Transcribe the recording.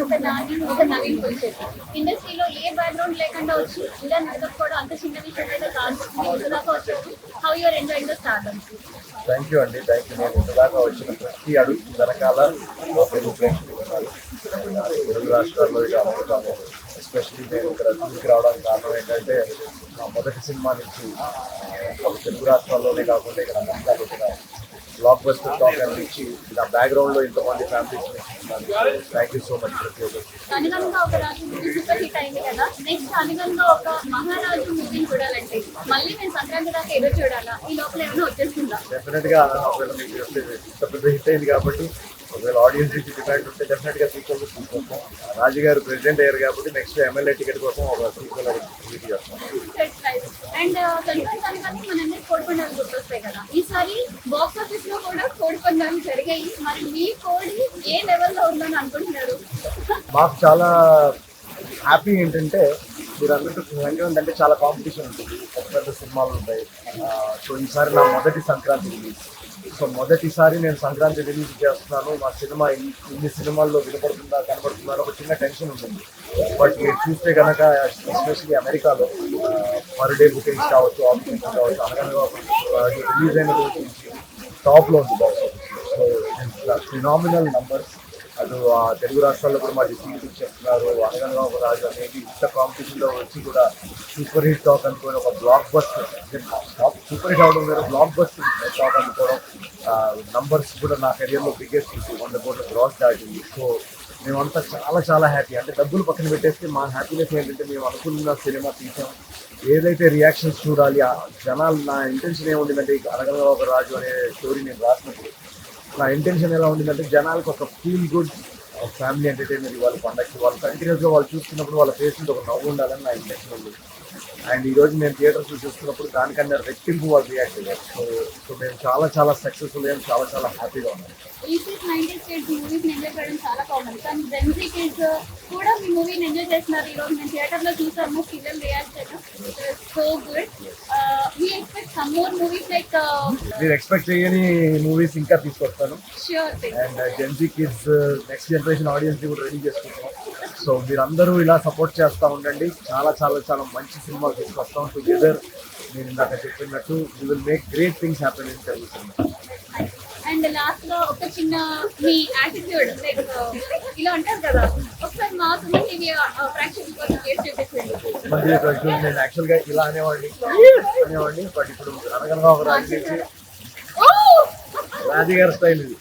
ఒక నవీన్ పొజిషన్ ఇండస్ట్రీలో ఏ బ్యాక్గ్రౌండ్ లేకుండా వచ్చి ఇలా నిలదొక్కుకోవడం అంత చిన్న విషయం అయితే కాదు. మీరు దాకా వచ్చారు. How you're enjoying the stardom? Thank you అండి, థ్యాంక్ యూ. నేను ఇంతదాకా వచ్చిన ప్రతి అడుగు వెనకాల తెలుగు ప్రేక్షకులు ఉన్నారు. తెలుగు రాష్ట్రాల్లో ఇక అమలుతాము. ఎస్పెషల్లీ నేను ఇక్కడ తిరిగి రావడానికి కారణం ఏంటంటే నా మొదటి సినిమా నుంచి తెలుగు రాష్ట్రాల్లోనే కాకుండా ఇక్కడ అమెరికాలో కూడా బ్లాక్ బస్టర్ టాక్ అందించి నా బ్యాక్గ్రౌండ్లో ఇంతమంది families thank you so much ప్రతి ఒక్కరికి. అనుగంగా ఒక రాజు మూవీ సూపర్ హిట్ అయింది కదా, నెక్స్ట్ అనుగంగా ఒక మహారాజు మూవీ చూడాలంటే మళ్ళీ నేను సంక్రాంతి దాకా ఏదో చూడాలా, ఈ లోపల ఏమైనా వచ్చేస్తుందా? డెఫినెట్గా ఒకవేళ మీకు ఇంత పెద్ద హిట్ అయింది కాబట్టి ఒకవేళ ఆడియన్స్ నుంచి డిమాండ్ ఉంటే డెఫినెట్గా సీక్వెల్ తీసుకొస్తాం. రాజు గారు ప్రెసిడెంట్ అయ్యారు కాబట్టి నెక్స్ట్ ఎమ్మెల్యే టికెట్ కోసం ఒక సీక్వెల్ రిలీజ్ చేస్తాం. అండ్ సంక్రాంతి మనందరికి కోడిపందాలు గుర్తొస్తాయి కదా, ఈసారి బాక్స్ ఆఫీస్ లో కూడా కోడిపందాలు జరిగాయి. మరి మీ కోడి ఏ లెవెల్లో ఉందని అనుకుంటున్నారు? మాకు చాలా హ్యాపీ ఏంటంటే మీరు అన్నట్టు సంక్రాంతి అంటే చాలా కాంపిటీషన్ ఉంటుంది, పెద్ద పెద్ద సినిమాలు ఉంటాయి. సో ఈసారి నా మొదటి సంక్రాంతి రిలీజ్. సో మొదటిసారి నేను సంక్రాంతి రిలీజ్ చేస్తున్నాను. మా సినిమా ఇన్ని సినిమాల్లో వినపడుతుందా కనపడుతుందా ఒక చిన్న టెన్షన్ ఉంటుంది. బట్ మీరు చూస్తే కనుక ఎస్పెషల్లీ అమెరికాలో పర్ డే బుకింగ్స్ కావచ్చు, ఆప్షన్స్ కావచ్చు, అనగా రిలీజ్ అయిన రోజు నుంచి టాప్లో ఉంది box office. So phenomenal numbers. అటు తెలుగు రాష్ట్రాల్లో కూడా మా డిస్ట్రిబ్యూటర్ చెప్తున్నారు. అనగనగా ఒక రాజు అనేది ఇంత కాంపిటీషన్లో వచ్చి కూడా సూపర్ హిట్ టాక్ అనుకోవడం, ఒక బ్లాక్ బస్టర్ సూపర్ హిట్ అవడం వేరే బ్లాక్ బస్టర్ టాక్ అనుకోవడం, నంబర్స్ కూడా నా కెరియర్లో బిగ్గెస్ట్ 100 కోట్ల గ్రాస్ దాటింది. సో మేమంతా చాలా చాలా హ్యాపీ. అంటే డబ్బులు పక్కన పెట్టేస్తే మా హ్యాపీనెస్ ఏంటంటే మేము అనుకున్న సినిమా తీసాం, ఏదైతే రియాక్షన్స్ చూడాలి జనాలు. నా ఇంటెన్షన్ ఏముండిందంటే అనగనగా ఒక రాజు అనే స్టోరీ నేను రాసినప్పుడు నా ఇంటెన్షన్ ఎలా ఉండిందంటే జనాలకు ఒక ఫీల్ గుడ్ ఫ్యామిలీ ఎంటర్టైన్మెంట్ ఇవ్వాలి పండగకి. వాళ్ళు కంటిన్యూస్గా వాళ్ళు చూస్తున్నప్పుడు వాళ్ళ ఫేస్ మీద ఒక నవ్వు ఉండాలని నా ఇంటెన్షన్ ఉంది. అండ్ ఈరోజు నేను థియేటర్స్లో చూస్తున్నప్పుడు దానికన్నా రెట్టింపు వాళ్ళు రియాక్ట్ అయ్యారు. సో మేము చాలా చాలా సక్సెస్ఫుల్ అయ్యాం, చాలా చాలా హ్యాపీగా ఉన్నాం. 90s కిడ్స్ మూవీస్ని ఎంజాయ్ చేయడం చాలా కామన్, కానీ జెన్జీ కిడ్స్ కూడా మీ మూవీని ఎంజాయ్ చేస్తున్నారు. ఈరోజు నేను థియేటర్లో చూసాము, పిల్లలు రియాక్ట్ చేయడం so good. We expect some more movies like మీరు ఎక్స్పెక్ట్ చేయని మూవీస్ ఇంకా తీసుకొస్తాను. Sure thing. And Gen Z kids next generation ఆడియన్స్ని కూడా రెడీ చేసుకుంటాం. సో మీరందరూ ఇలా సపోర్ట్ చేస్తూ ఉండండి. చాలా చాలా చాలా మంచి సినిమాలు తీసుకొస్తాం టుగెదర్. నేను ఇందాక చెప్పినట్టు you will make great things happen in Telugu cinema. And last లో ఒక చిన్న మీ యాటిట్యూడ్ లైక్ ఇలా అంటారు కదా, ఒకసారి మా సుమన్ టీవీ ప్రేక్షకుల కోసం చేసి చూపించండి. నేను యాక్చువల్గా ఇలా అనేవాడిని బట్ ఇప్పుడు అనగనగా ఒక రాజు నుంచి రాజు గారి స్టైల్ ఇది.